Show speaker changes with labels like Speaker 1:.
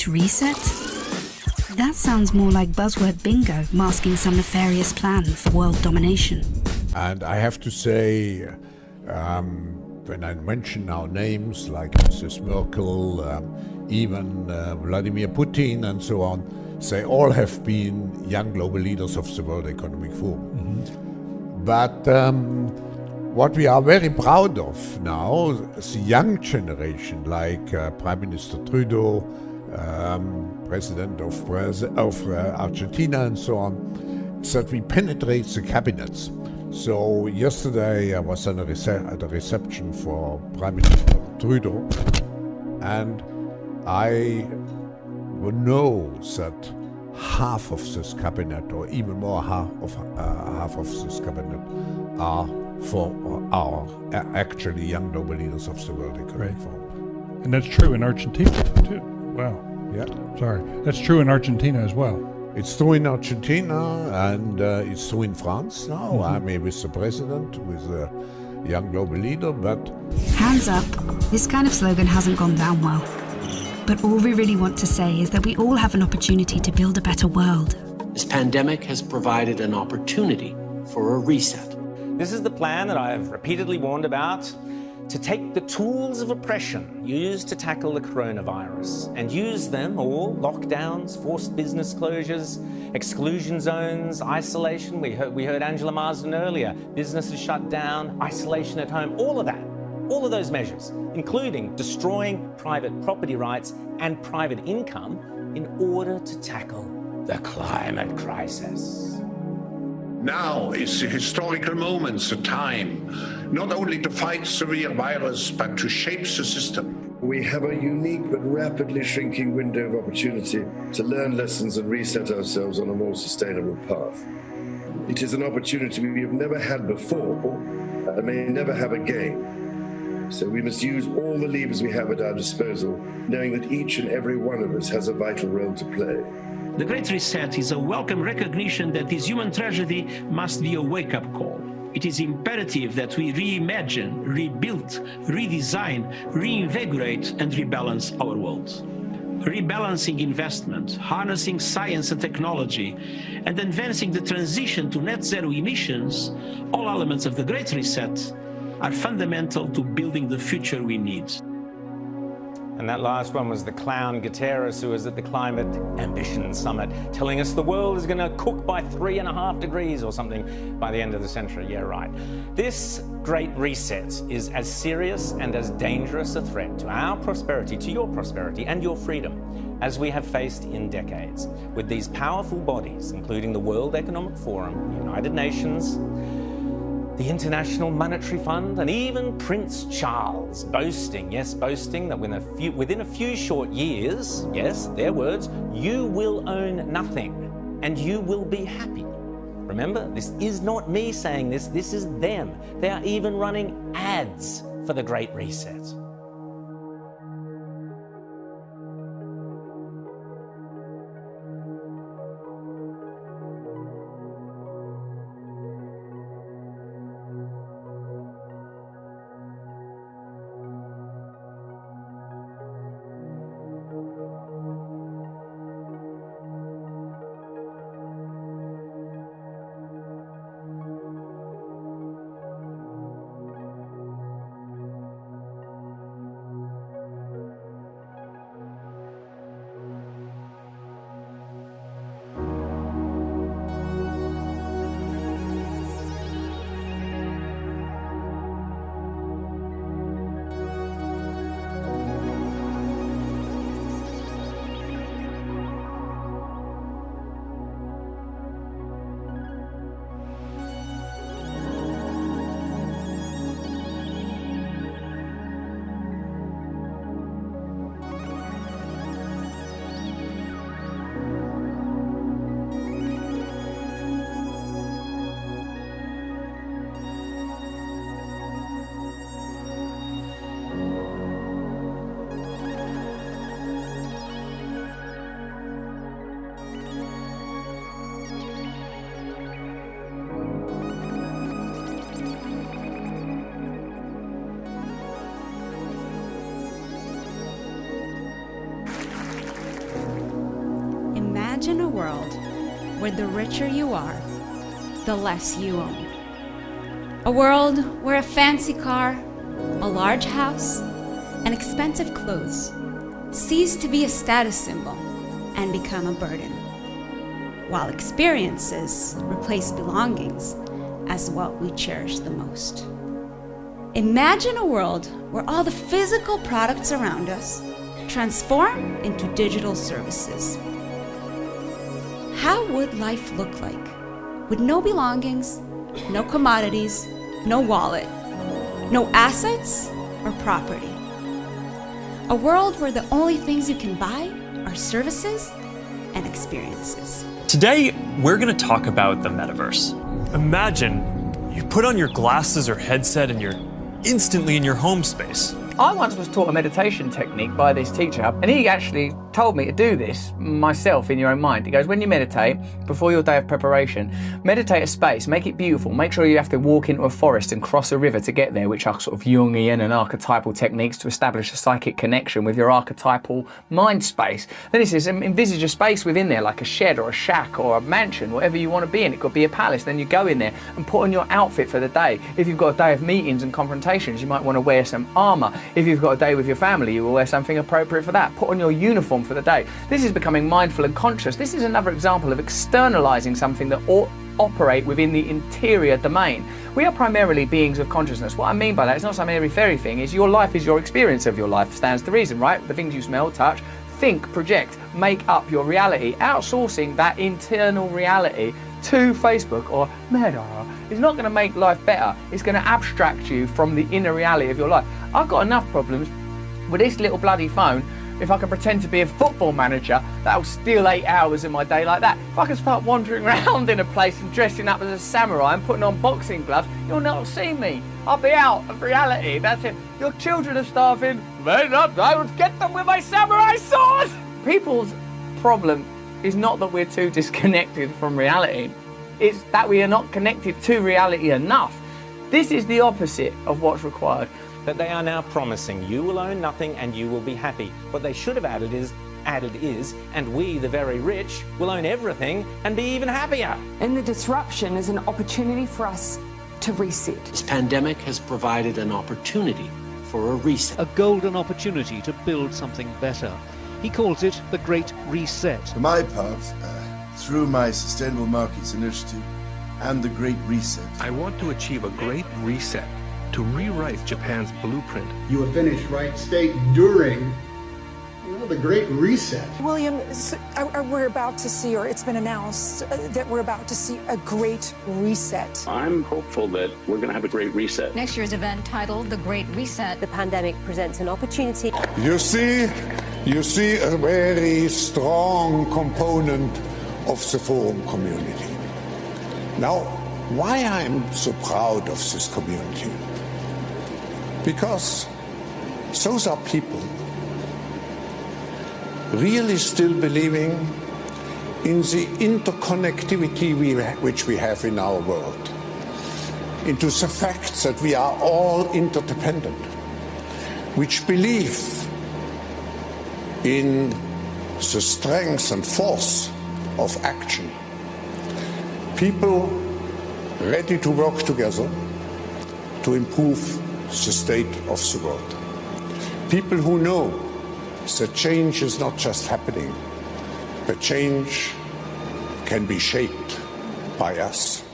Speaker 1: Great Reset? That sounds more like buzzword bingo masking some nefarious plan for world domination.
Speaker 2: And I have to say, when I mention now names like Mrs. Merkel, even Vladimir Putin and so on, they all have been young global leaders of the World Economic Forum. Mm-hmm. But what we are very proud of now, the young generation, like Prime Minister Trudeau, President of Argentina and so on, is that we penetrate the cabinets. So yesterday I was at a reception for Prime Minister Trudeau, and I know that half of this cabinet, or even more, half of this cabinet are actually young global leaders of the World Economic Forum.
Speaker 3: And that's true in Argentina too. Wow.
Speaker 2: Yeah.
Speaker 3: Sorry. That's true in Argentina as well.
Speaker 2: It's true in Argentina, and it's true in France now. Mm-hmm. I mean, with the president, with a young global leader, but...
Speaker 1: Hands up, this kind of slogan hasn't gone down well. But all we really want to say is that we all have an opportunity to build a better world.
Speaker 4: This pandemic has provided an opportunity for a reset.
Speaker 5: This is the plan that I've repeatedly warned about, to take the tools of oppression used to tackle the coronavirus and use them all, lockdowns, forced business closures, exclusion zones, isolation. We heard Angela Marsden earlier, businesses shut down, isolation at home, all of that, all of those measures, including destroying private property rights and private income in order to tackle the climate crisis.
Speaker 6: Now is the historical moment, the time, not only to fight severe virus, but to shape the system.
Speaker 7: We have a unique but rapidly shrinking window of opportunity to learn lessons and reset ourselves on a more sustainable path. It is an opportunity we have never had before and may never have again. So we must use all the levers we have at our disposal, knowing that each and every one of us has a vital role to play.
Speaker 8: The Great Reset is a welcome recognition that this human tragedy must be a wake-up call. It is imperative that we reimagine, rebuild, redesign, reinvigorate, and rebalance our world. Rebalancing investment, harnessing science and technology, and advancing the transition to net zero emissions, all elements of the Great Reset, are fundamental to building the future we need.
Speaker 5: And that last one was the clown Guterres, who was at the Climate Ambition Summit, telling us the world is going to cook by 3.5 degrees or something by the end of the century. Yeah, right. This Great Reset is as serious and as dangerous a threat to our prosperity, to your prosperity and your freedom, as we have faced in decades. With these powerful bodies, including the World Economic Forum, the United Nations, the International Monetary Fund, and even Prince Charles boasting that within a few short years, yes, their words, you will own nothing and you will be happy. Remember, this is not me saying this is them. They are even running ads for the Great Reset.
Speaker 9: Imagine a world where the richer you are, the less you own. A world where a fancy car, a large house, and expensive clothes cease to be a status symbol and become a burden, while experiences replace belongings as what we cherish the most. Imagine a world where all the physical products around us transform into digital services. How would life look like with no belongings, no commodities, no wallet, no assets or property? A world where the only things you can buy are services and experiences.
Speaker 10: Today, we're going to talk about the metaverse. Imagine you put on your glasses or headset and you're instantly in your home space.
Speaker 11: I once was taught a meditation technique by this teacher, and he actually told me to do this myself in your own mind. He goes, when you meditate, before your day of preparation, meditate a space, make it beautiful, make sure you have to walk into a forest and cross a river to get there, which are sort of Jungian and archetypal techniques to establish a psychic connection with your archetypal mind space. Then he says, envisage a space within there, like a shed or a shack or a mansion, whatever you want to be in. It could be a palace. Then you go in there and put on your outfit for the day. If you've got a day of meetings and confrontations, you might want to wear some armor. If you've got a day with your family, you will wear something appropriate for that. Put on your uniform for the day. This is becoming mindful and conscious. This is another example of externalizing something that ought operate within the interior domain. We are primarily beings of consciousness. What I mean by that is not some airy-fairy thing, is your life is your experience of your life, stands to reason, right? The things you smell, touch, think, project, make up your reality. Outsourcing that internal reality to Facebook or Meta is not going to make life better. It's going to abstract you from the inner reality of your life. I've got enough problems with this little bloody phone. If I can pretend to be a football manager, that'll steal 8 hours in my day like that. If I can start wandering around in a place and dressing up as a samurai and putting on boxing gloves, you'll not see me. I'll be out of reality. That's it. Your children are starving. I would get them with my samurai sword. People's problem is not that we're too disconnected from reality. It's that we are not connected to reality enough. This is the opposite of what's required.
Speaker 5: That they are now promising you will own nothing and you will be happy. What they should have added is, and we, the very rich, will own everything and be even happier.
Speaker 12: And the disruption is an opportunity for us to reset.
Speaker 4: This pandemic has provided an opportunity for a reset.
Speaker 13: A golden opportunity to build something better. He calls it the Great Reset.
Speaker 14: For my part, through my Sustainable Markets Initiative and the Great Reset,
Speaker 15: I want to achieve a great reset to rewrite Japan's blueprint.
Speaker 16: You have finished right state during the Great Reset.
Speaker 17: William, we're about to see, or it's been announced, that we're about to see a Great Reset.
Speaker 18: I'm hopeful that we're going to have a Great Reset.
Speaker 19: Next year's event titled The Great Reset.
Speaker 20: The pandemic presents an opportunity.
Speaker 2: You see a very strong component of the forum community. Now, why I'm so proud of this community? Because those are people really still believing in the interconnectivity which we have in our world, into the fact that we are all interdependent, which believe in the strength and force of action. People ready to work together to improve the state of the world. People who know that change is not just happening, but change can be shaped by us.